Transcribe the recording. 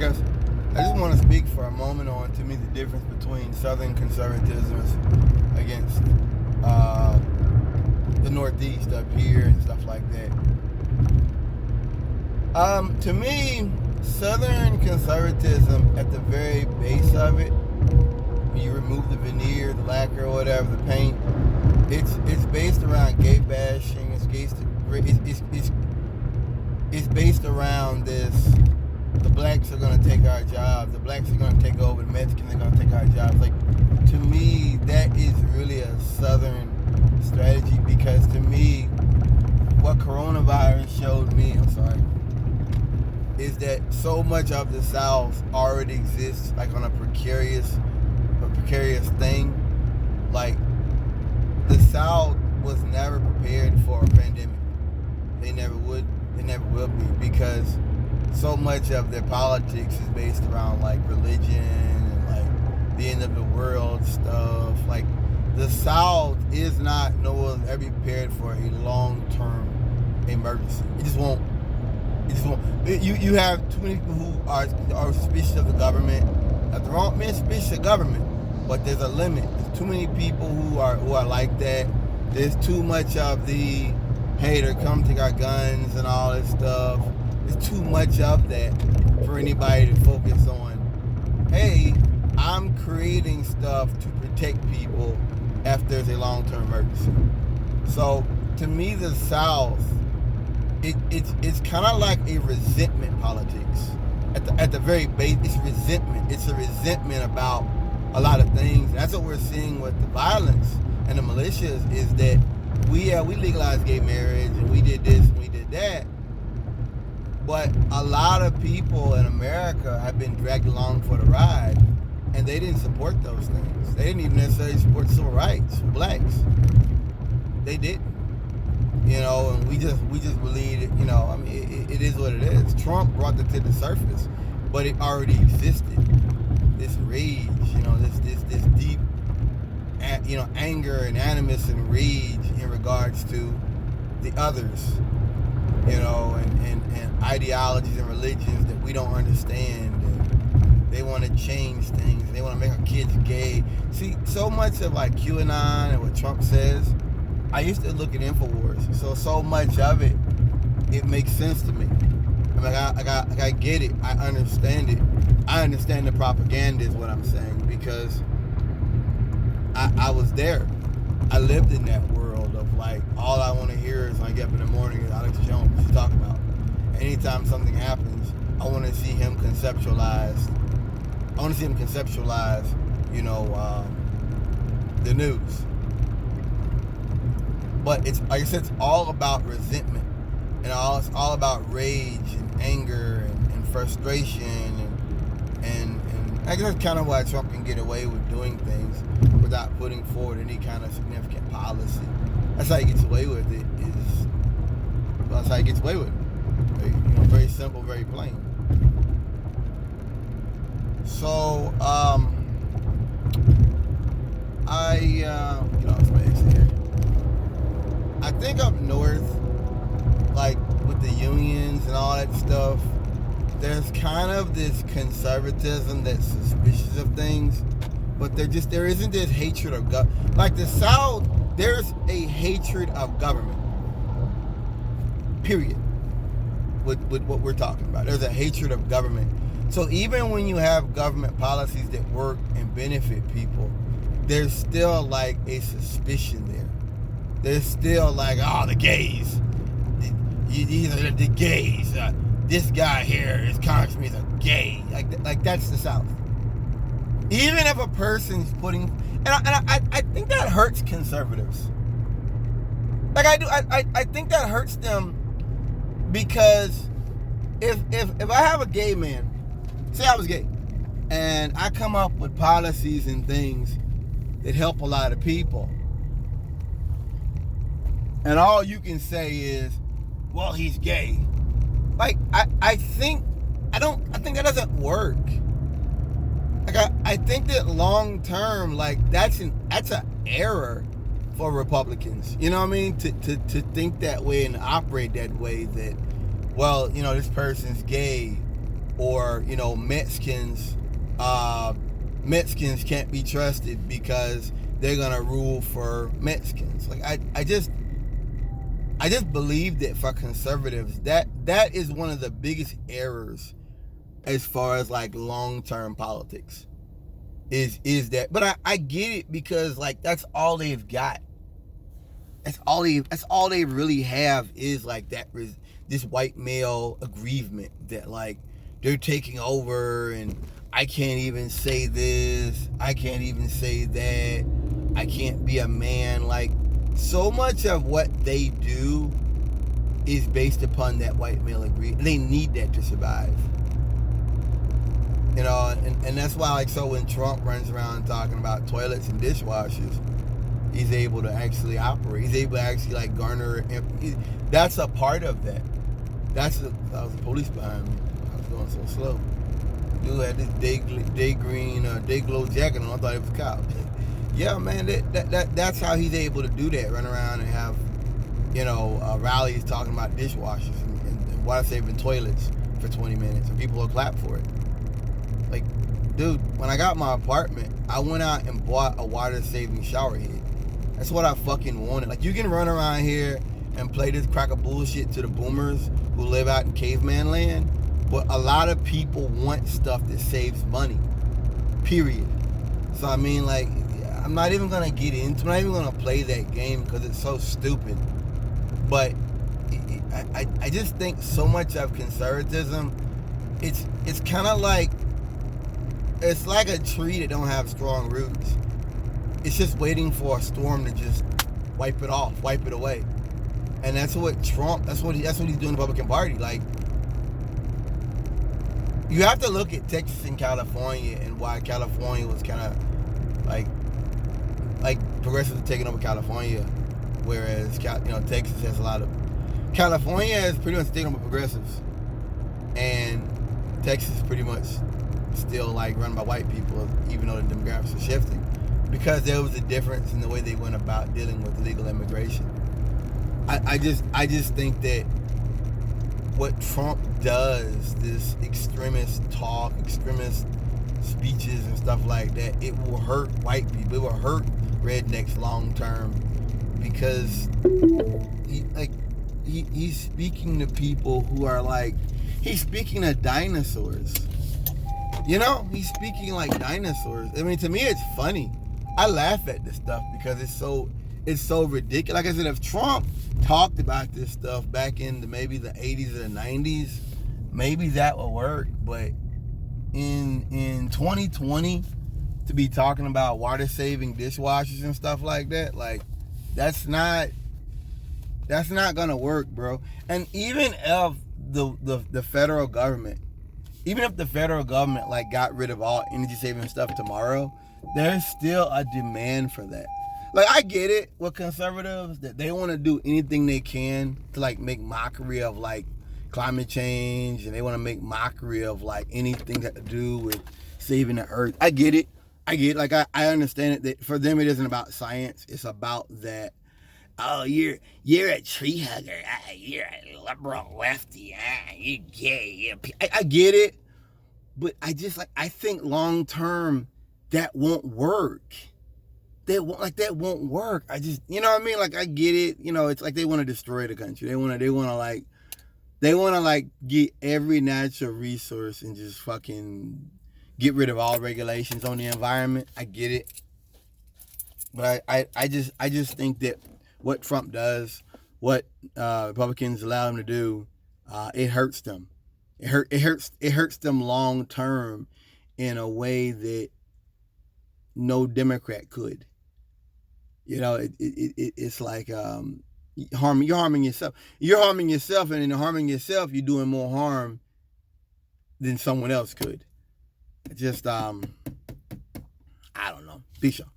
guess I just want to speak for a moment on, to me, the difference between Southern conservatism against the Northeast up here and stuff like that. To me, Southern conservatism, at the very base of it, when you remove the veneer, the lacquer, or whatever, the paint, it's based around gay bashing. It's based around this. The blacks are going to take our jobs. The blacks are going to take over. The Mexicans are going to take our jobs. Like, to me, that is really a Southern strategy, because to me, what coronavirus showed me, is that so much of the South already exists, like, on a precarious thing. Like, the South was never prepared for a pandemic. They never would. They never will be, because so much of their politics is based around, like, religion and, like, the end of the world stuff. Like, the South is not, no one ever prepared for a long-term emergency. It just won't. You have too many people who are suspicious of the government. Not the wrong men suspicious of government, but there's a limit. There's too many people who are like that. There's too much of the, hey, they're come take our guns and all this stuff. There's too much of that for anybody to focus on, hey, I'm creating stuff to protect people if there's a long-term emergency. So, to me, the South, it's kind of like a resentment politics. At the very base, it's resentment. It's a resentment about a lot of things. And that's what we're seeing with the violence and the militias, is that we legalized gay marriage and we did this and we did that. But a lot of people in America have been dragged along for the ride, and they didn't support those things. They didn't even necessarily support civil rights for blacks. They didn't. And we just believe it. I mean, it is what it is. Trump brought it to the surface, but it already existed. This rage, this deep, anger and animus and rage in regards to the others, and ideologies and religions that we don't understand. And they want to change things. They want to make our kids gay. See, so much of, like, QAnon and what Trump says, I used to look at InfoWars, so much of it makes sense to me. I mean, I get it. I understand it. I understand the propaganda is what I'm saying, because I was there. I lived in that world of, like, all I want to hear is when I get up in the morning is Alex Jones talking about. Anytime something happens, I want to see him conceptualize. The news. But it's, like I said, it's all about resentment, and it's all about rage and anger and frustration, and I guess that's kind of why Trump can get away with doing things without putting forward any kind of significant policy. That's how he gets away with it. That's how he gets away with it. Very simple, very plain. So, I think up north, like with the unions and all that stuff, there's kind of this conservatism that's suspicious of things, but there isn't this hatred of government. Like the South, there's a hatred of government. Period. With what we're talking about, there's a hatred of government. So even when you have government policies that work and benefit people, there's still, like, a suspicion there. There's still, like, oh, the gays. These are the gays. This guy here, this congressman, is a gay. Like that's the South. Even if a person's putting, and I think that hurts conservatives. Like I think that hurts them, because if I have a gay man, say I was gay, and I come up with policies and things that help a lot of people, and all you can say is, well, he's gay. Like, I think that doesn't work. Like, I think that long term, like, that's an error for Republicans. You know what I mean? To think that way and operate that way, that, well, this person's gay, or Mexicans can't be trusted because they're gonna rule for Mexicans. Like I just believe that for conservatives, that is one of the biggest errors as far as like long-term politics is that. But I get it, because like that's all they've got. That's all they really have is like this white male aggrievement that like they're taking over, and I can't even say this, I can't even say that, I can't be a man. Like, so much of what they do is based upon that white male aggrievement. They need that to survive. And that's why, like, so when Trump runs around talking about toilets and dishwashers, he's able to actually operate. He's able to actually like garner. That's a part of that. That was the police behind me. I was going so slow. Dude had this day green day glow jacket on. I thought it was a cop. Yeah, man. That's how he's able to do that. Run around and have rallies talking about dishwashers and water saving toilets for 20 minutes, and people will clap for it. Like, dude, when I got my apartment, I went out and bought a water saving shower head. That's what I fucking wanted. Like, you can run around here and play this crack of bullshit to the boomers who live out in caveman land, but a lot of people want stuff that saves money. Period. So I mean, like, I'm not even gonna play that game because it's so stupid. But I just think so much of conservatism, it's kind of like, it's like a tree that don't have strong roots. It's just waiting for a storm to just wipe it off, wipe it away. And that's what Trump, that's what he's doing in the Republican Party. Like, you have to look at Texas and California and why California was kind of like progressives are taking over California, whereas Texas has a lot of, California has pretty much taken over progressives, and Texas is pretty much still like run by white people, even though the demographics are shifting, because there was a difference in the way they went about dealing with illegal immigration. I just think that what Trump does, this extremist talk, extremist speeches and stuff like that, it will hurt white people. It will hurt rednecks long term, because he's speaking to people who are like, he's speaking to dinosaurs. He's speaking like dinosaurs. I mean, to me, it's funny. I laugh at this stuff because it's so ridiculous. Like I said, if Trump talked about this stuff back in maybe the 80s or the 90s, maybe that would work. But in 2020, to be talking about water saving dishwashers and stuff like that, like, that's not gonna work, bro. And even if the federal government, like got rid of all energy saving stuff tomorrow, there's still a demand for that. Like, I get it with conservatives that they want to do anything they can to like make mockery of like climate change, and they want to make mockery of like anything that to do with saving the earth. I get it. Like, I understand it, that for them it isn't about science. It's about that, oh, you're a tree hugger. You're a liberal lefty. You gay. I get it, but I think long term that won't work. That won't work. I just, you know what I mean? Like, I get it. It's like they want to destroy the country. They want to get every natural resource and just fucking get rid of all regulations on the environment. I get it. But I just think that what Trump does, what Republicans allow him to do, it hurts them. It hurts them long term in a way that no Democrat could. It's like you're harming yourself. You're harming yourself, and in harming yourself, you're doing more harm than someone else could. Just I don't know. Peace out.